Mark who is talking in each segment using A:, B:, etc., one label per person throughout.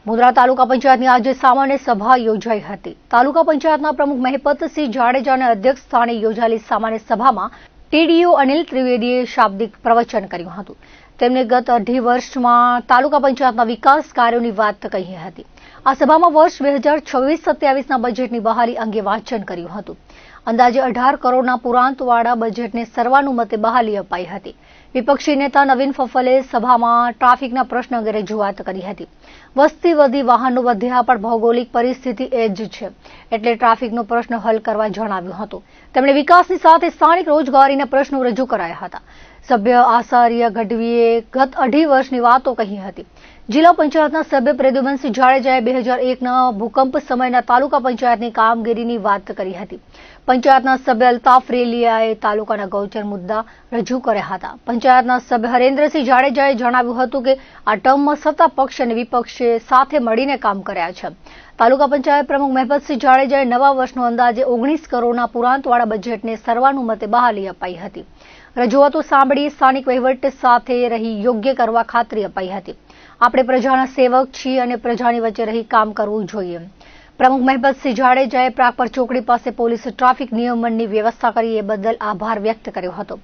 A: મુંદ્રા તાલુકા પંચાયતની આજે સામાન્ય સભા યોજાઈ હતી। તાલુકા પંચાયતના પ્રમુખ મહિપતસિંહ જાડેજાના અધ્યક્ષ સ્થાને યોજાયેલી સામાન્ય સભામાં ટીડીઓ અનિલ ત્રિવેદીએ શાબ્દિક પ્રવચન કર્યું હતું। તેમણે ગત 2.5 વર્ષમાં તાલુકા પંચાયતના વિકાસ કાર્યોની વાત કહી હતી। આ સભામાં વર્ષ 2026-27ના બજેટની બહાલી અંગે વાંચન કર્યું હતું। અંદાજે 18 કરોડના પુરાંતવાળા બજેટને સર્વાનુમતે બહાલી અપાઈ હતી। વિપક્ષી નેતા નવીન ફફલે સભામાં ટ્રાફિકના પ્રશ્ન અંગે રજૂઆત કરી હતી। વસ્તી વધી, વાહનો વધ્યા, પણ ભૌગોલિક પરિસ્થિતિ એ જ છે, એટલે ટ્રાફિકનો પ્રશ્ન હલ કરવા જણાવ્યું હતું। તેમણે વિકાસની સાથે સ્થાનિક રોજગારીના પ્રશ્નો રજૂ કરાયા હતા। સભ્ય આચાર્ય ગઢવીએ ગત 2.5 વર્ષની વાતો કહી હતી। જિલ્લા પંચાયતના સભ્ય પ્રદ્યુમનસિંહ જાડેજાએ 2001ના ભૂકંપ સમયના તાલુકા પંચાયતની કામગીરીની વાત કરી હતી। પંચાયતના સભ્ય અલ્તાફ રેલિયાએ તાલુકાના ગૌચર મુદ્દા રજૂ કર્યા હતા। પંચાયતના સભ્ય હરેન્દ્રસિંહ જાડેજાએ જણાવ્યું હતું કે આ ટર્મમાં સત્તા પક્ષ અને વિપક્ષે સાથે મળીને કામ કર્યા છે। તાલુકા પંચાયત પ્રમુખ મહિપતસિંહ જાડેજાએ નવા વર્ષનો અંદાજે 19 કરોડના પુરાંતવાળા બજેટને સર્વાનુમતે બહાલી અપાઈ હતી। રજૂઆતો સાંભળી સ્થાનિક વહીવટ સાથે રહી યોગ્ય કરવા ખાતરી અપાઈ હતી। આપણે પ્રજાના સેવક છીએ અને પ્રજાની વચ્ચે રહી કામ કરવું જોઈએ। પ્રમુખ મહિપતસિંહ જાડેજાએ પ્રાગપર ચોકડી પાસે પોલીસ ટ્રાફિક નિયમનની વ્યવસ્થા કરી એ બદલ આભાર વ્યક્ત કર્યો હતો।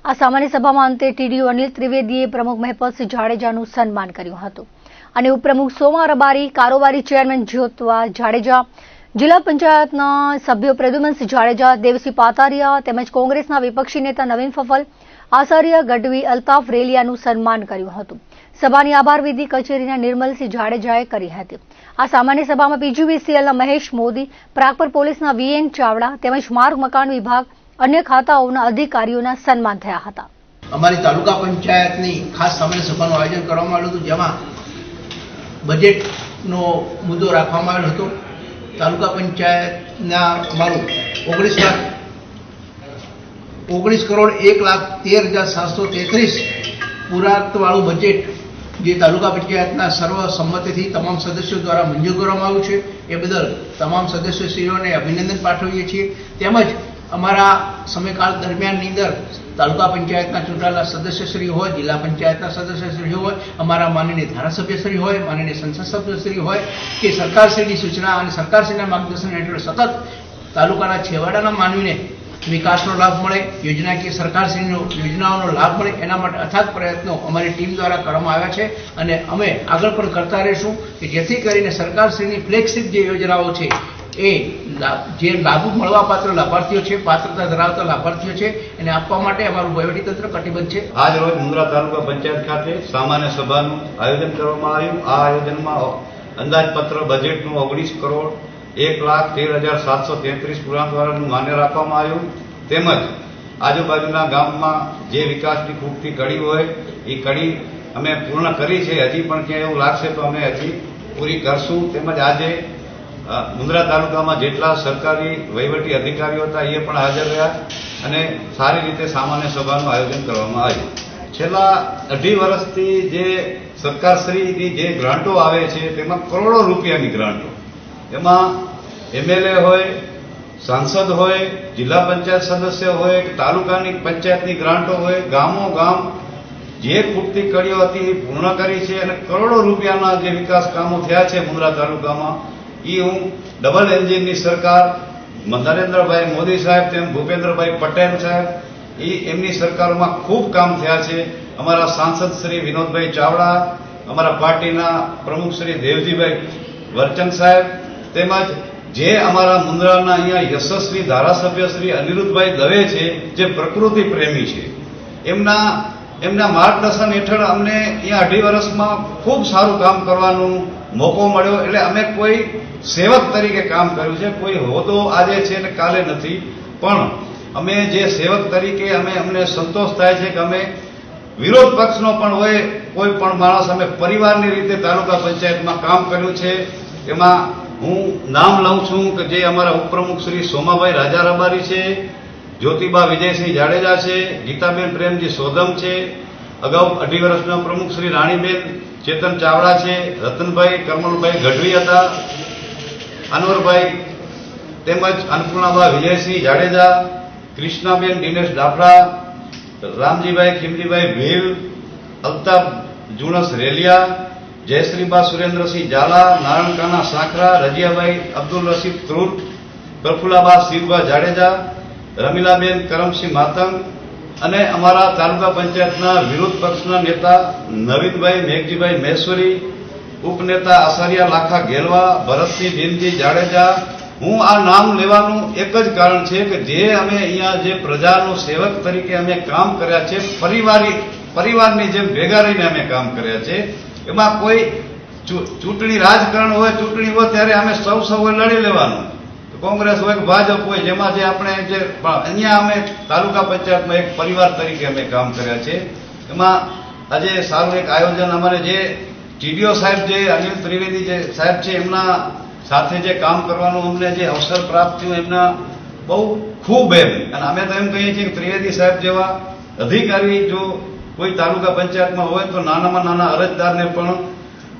A: આ સામાન્ય સભામાં અંતે ટીડીઓ અનિલ ત્રિવેદીએ પ્રમુખ મહિપતસિંહ જાડેજાનું સન્માન કર્યું હતું અને ઉપપ્રમુખ સોમા રબારી, કારોબારી ચેરમેન જ્યોતવા જાડેજા, જિલ્લા પંચાયતના સભ્યો પ્રદ્યુમનસિંહ જાડેજા, દેવસિંહ પાતારિયા તેમજ કોંગ્રેસના વિપક્ષી નેતા નવીન ફફલ, આચાર્ય ગઢવી, અલ્તાફ રેલિયાનું સન્માન કર્યું હતું। સભાની આભાર વિધિ કચેરીના નિર્મલસિંહ જાડેજાએ કરી હતી। આ સામાન્ય સભામાં પીજીવીસીએલના મહેશ મોદી, પ્રાગપર પોલીસના વીએન ચાવડા તેમજ માર્ગ મકાન વિભાગ અન્ય ખાતાઓના અધિકારીઓના સન્માન થયા હતા।
B: અમારી તાલુકા પંચાયતની ખાસ સામાન્ય સભાનું આયોજન કરવામાં આવ્યું હતું, જેમાં બજેટનો મુદ્દો રાખવામાં આવ્યો હતો। તાલુકા પંચાયતના અમારું 19 કરોડ 1,13,733 પુરાંતવાળું બજેટ જે તાલુકા પંચાયતના સર્વસંમતિથી તમામ સદસ્યો દ્વારા મંજૂર કરવામાં આવ્યું છે, એ બદલ તમામ સદસ્યશ્રીઓને અભિનંદન પાઠવીએ છીએ। તેમજ અમારા સમયકાળ દરમિયાનની અંદર તાલુકા પંચાયતના ચૂંટાયેલા સદસ્યશ્રી હોય, જિલ્લા પંચાયતના સદસ્યશ્રી હોય, અમારા માનનીય ધારાસભ્યશ્રી હોય, માનનીય સંસદ સભ્યશ્રી હોય કે સરકારશ્રીની સૂચના અને સરકારશ્રીના માર્ગદર્શન હેઠળ સતત તાલુકાના છેવાડાના માનવીને વિકાસનો લાભ મળે, યોજનાકીય સરકારશ્રીની યોજનાઓનો લાભ મળે, એના માટે અથાગ પ્રયત્નો અમારી ટીમ દ્વારા કરવામાં આવ્યા છે અને અમે આગળ પણ કરતા રહીશું કે જેથી કરીને સરકારશ્રીની ફ્લેગશિપ જે યોજનાઓ છે એ જે લાભ મળવાપાત્ર લાભાર્થીઓ છે, પાત્રતા ધરાવતા લાભાર્થીઓ છે, એને આપવા માટે અમારું વહીવટીતંત્ર કટિબદ્ધ છે।
C: આજ રોજ મુંદ્રા તાલુકા પંચાયત ખાતે સામાન્ય સભાનું આયોજન કરવામાં આવ્યું। આ આયોજનમાં અંદાજપત્ર બજેટનું 19 કરોડ 1,13,733 પુરાંતવાળાનું માન્ય રાખવામાં આવ્યું। તેમજ આજુબાજુના ગામમાં જે વિકાસની ખૂટતી કડી હોય એ કડી અમે પૂર્ણ કરી છે। હજી પણ ક્યાંય એવું લાગશે તો અમે હજી પૂરી કરશું। તેમજ આજે મુંદ્રા તાલુકામાં જેટલા સરકારી વહીવટી અધિકારીઓ હતા એ પણ હાજર રહ્યા અને સારી રીતે સામાન્ય સભાનું આયોજન કરવામાં આવ્યું। છેલ્લા 2.5 વર્ષથી જે સરકારશ્રીની જે ગ્રાન્ટો આવે છે તેમાં કરોડો રૂપિયાની ગ્રાન્ટો, એમાં એમએલએ હોય, સાંસદ હોય, જિલ્લા પંચાયત સદસ્ય હોય કે તાલુકાની પંચાયતની ગ્રાન્ટો હોય, ગામો ગામ જે ખૂટતી કડીઓ હતી એ પૂર્ણ કરી છે અને કરોડો રૂપિયાના જે વિકાસ કામો થયા છે મુંદ્રા તાલુકામાં, એ હું ડબલ એન્જિનની સરકાર, નરેન્દ્રભાઈ મોદી સાહેબ તેમ ભૂપેન્દ્રભાઈ પટેલ સાહેબ, એ એમની સરકારોમાં ખૂબ કામ થયા છે। અમારા સાંસદ શ્રી વિનોદભાઈ ચાવડા, અમારા પાર્ટીના પ્રમુખ શ્રી દેવજીભાઈ વર્ચન સાહેબ, તેમજ જે અમારા મુંદ્રાના અહીંયા યશસ્વી ધારાસભ્ય શ્રી અનિરુદ્ધભાઈ દવે છે, જે પ્રકૃતિ પ્રેમી છે, એમના માર્ગદર્શન હેઠળ અમને અહીંયા 2.5 વર્ષમાં ખૂબ સારું કામ કરવાનો મોકો મળ્યો। એટલે અમે કોઈ સેવક તરીકે કામ કર્યું છે, કોઈ હોદ્દો આજે છે ને કાલે નથી, પણ અમે જે સેવક તરીકે અમને સંતોષ થાય છે કે અમે વિરોધ પક્ષનો પણ હોય કોઈ પણ માણસ અમે પરિવારની રીતે તાલુકા પંચાયતમાં કામ કર્યું છે। એમાં હું નામ લઉં છું કે જે અમારા ઉપપ્રમુખ શ્રી સોમાભાઈ રાજા રબારી છે, જ્યોતિબા વિજયસિંહ જાડેજા છે, ગીતાબેન પ્રેમજી સોદમ છે, અગાઉ 2.5 વર્ષના પ્રમુખ શ્રી રાણીબેન ચેતન ચાવડા છે, રતનભાઈ કરમલભાઈ ગઢવી હતા, અનવરભાઈ તેમજ અન્નપૂર્ણાબા વિજયસિંહ જાડેજા, કૃષ્ણાબેન દિનેશ ડાફડા, રામજીભાઈ ખીમજીભાઈ ભીલ, અલ્તાફ જુણસ રેલિયા, જયશ્રીબા સુરેન્દ્રસિંહ ઝાલા, નારાયણકાના સાંકરા, રજિયાભાઈ અબ્દુલ રશીદ ક્રૂર, પ્રફુલ્લાબા શિવભા જાડેજા, રમીલાબેન કરમસિંહ માતંગ અને અમારા તાલુકા પંચાયતના વિરોધ પક્ષના નેતા નવીનભાઈ મેઘજીભાઈ મહેશ્વરી, ઉપનેતા આચાર્ય લાખા ગેલવા, ભરતસિંહ ભીમજી જાડેજા. હું આ નામ લેવાનું એક જ કારણ છે કે જે અમે અહીંયા જે પ્રજાનો સેવક તરીકે અમે કામ કર્યા છે, પરિવારની જેમ ભેગા રહીને અમે કામ કર્યા છે. એમાં કોઈ ચૂંટણી રાજકારણ હોય, ચૂંટણી હોય ત્યારે અમે સૌએ લડી લેવાનું, કોંગ્રેસ હોય કે ભાજપ હોય, જેમાં જે આપણે જે અહીંયા અમે તાલુકા પંચાયતમાં એક પરિવાર તરીકે અમે કામ કર્યા છે. એમાં આજે સારું એક આયોજન અમારે જે ટીડીઓ સાહેબ જે અનિલ ત્રિવેદી જે સાહેબ છે એમના સાથે જે કામ કરવાનું અમને જે અવસર પ્રાપ્ત થયું એમના બહુ ખૂબ એમ. અને અમે તો એમ કહીએ છીએ કે ત્રિવેદી સાહેબ જેવા અધિકારી જો કોઈ તાલુકા પંચાયતમાં હોય તો નાનામાં નાના અરજદારને પણ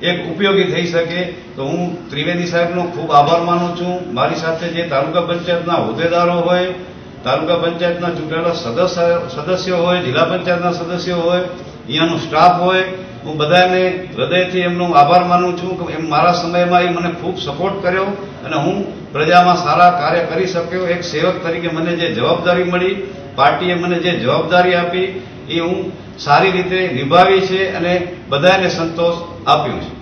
C: એક ઉપયોગી થઈ શકે. તો હું ત્રિવેદી સાહેબનો ખૂબ આભાર માનું છું. મારી સાથે જે તાલુકા પંચાયતના હોદ્દેદારો હોય, તાલુકા પંચાયતના ચૂંટાયેલા સદસ્યો હોય, જિલ્લા પંચાયતના સદસ્યો હોય, અહીંયાનો સ્ટાફ હોય, હું બધાને હૃદયથી એમનો આભાર માનું છું કે એમ મારા સમયમાં એ મને ખૂબ સપોર્ટ કર્યો અને હું પ્રજામાં સારા કાર્ય કરી શક્યો. એક સેવક તરીકે મને જે જવાબદારી મળી, પાર્ટીએ મને જે જવાબદારી આપી એ હું સારી રીતે નિભાવી છે અને બધાને સંતોષ આપ્યો છે.